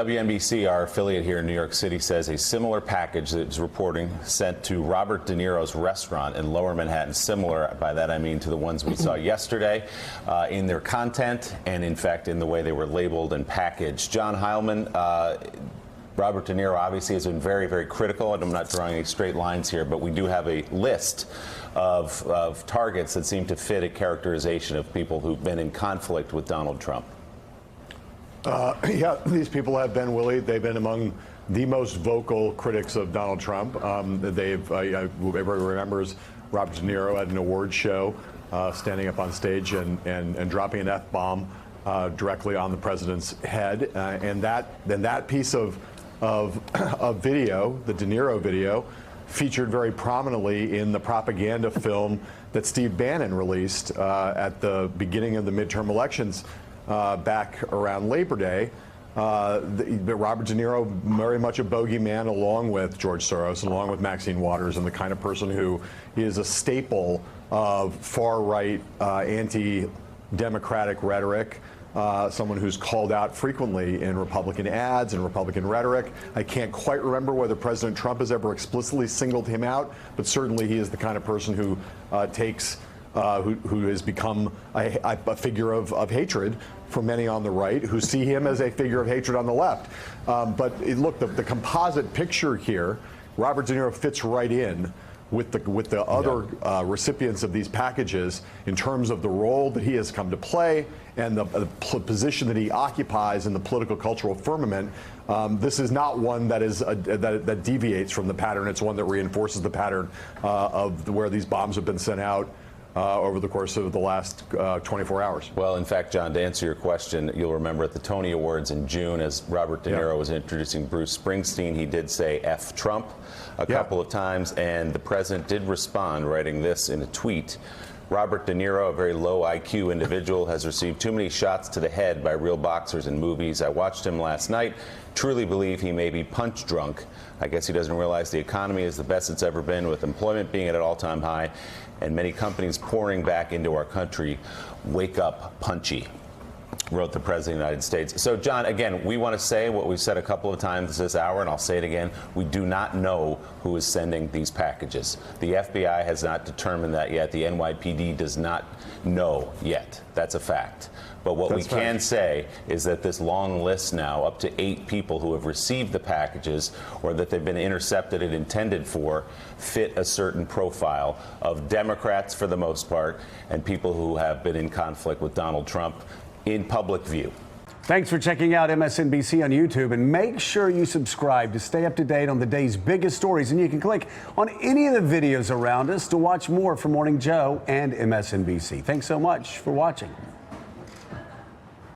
WNBC, our affiliate here in New York City, says a similar package that is reporting sent to Robert De Niro's restaurant in Lower Manhattan, similar, by that I mean to the ones we saw yesterday, in their content and, in fact, in the way they were labeled and packaged. John Heilman, Robert De Niro obviously has been very, very critical, and I'm not drawing any straight lines here, but we do have a list of targets that seem to fit a characterization of people who've been in conflict with Donald Trump. Yeah, these people have been, Willie. They've been among the most vocal critics of Donald Trump. Everybody remembers Robert De Niro at an award show, standing up on stage and dropping an F-bomb directly on the president's head. And that piece of video, the De Niro video, featured very prominently in the propaganda film that Steve Bannon released at the beginning of the midterm elections back around Labor Day. Robert De Niro, very much a bogeyman, along with George Soros, along with Maxine Waters, and the kind of person who is a staple of far-right, anti-democratic rhetoric. Someone who's called out frequently in Republican ads and Republican rhetoric. I can't quite remember whether President Trump has ever explicitly singled him out, but certainly he is the kind of person who who has become a figure of hatred for many on the right, who see him as a figure of hatred on the left. Look, the composite picture here, Robert De Niro fits right in with the other recipients of these packages in terms of the role that he has come to play and the position that he occupies in the political cultural firmament. This is not one that is that deviates from the pattern. It's one that reinforces the pattern of where these bombs have been sent out over the course of the last 24 hours. Well, in fact, John, to answer your question, you'll remember at the Tony Awards in June, as Robert De Niro was introducing Bruce Springsteen, he did say F Trump a couple of times, and the president did respond, writing this in a tweet. Robert De Niro, a very low IQ individual, has received too many shots to the head by real boxers in movies. I watched him last night. Truly believe he may be punch drunk. I guess he doesn't realize the economy is the best it's ever been, with employment being at an all-time high and many companies pouring back into our country. Wake up, punchy, wrote the President of the United States. So, John, again, we want to say what we've said a couple of times this hour, and I'll say it again. We do not know who is sending these packages. The FBI has not determined that yet. The NYPD does not know yet. That's a fact. But what we can say is that this long list now, up to 8 people who have received the packages or that they've been intercepted and intended for, fit a certain profile of Democrats for the most part and people who have been in conflict with Donald Trump in public view. Thanks for checking out MSNBC on YouTube, and make sure you subscribe to stay up to date on the day's biggest stories. And you can click on any of the videos around us to watch more from Morning Joe and MSNBC. Thanks so much for watching.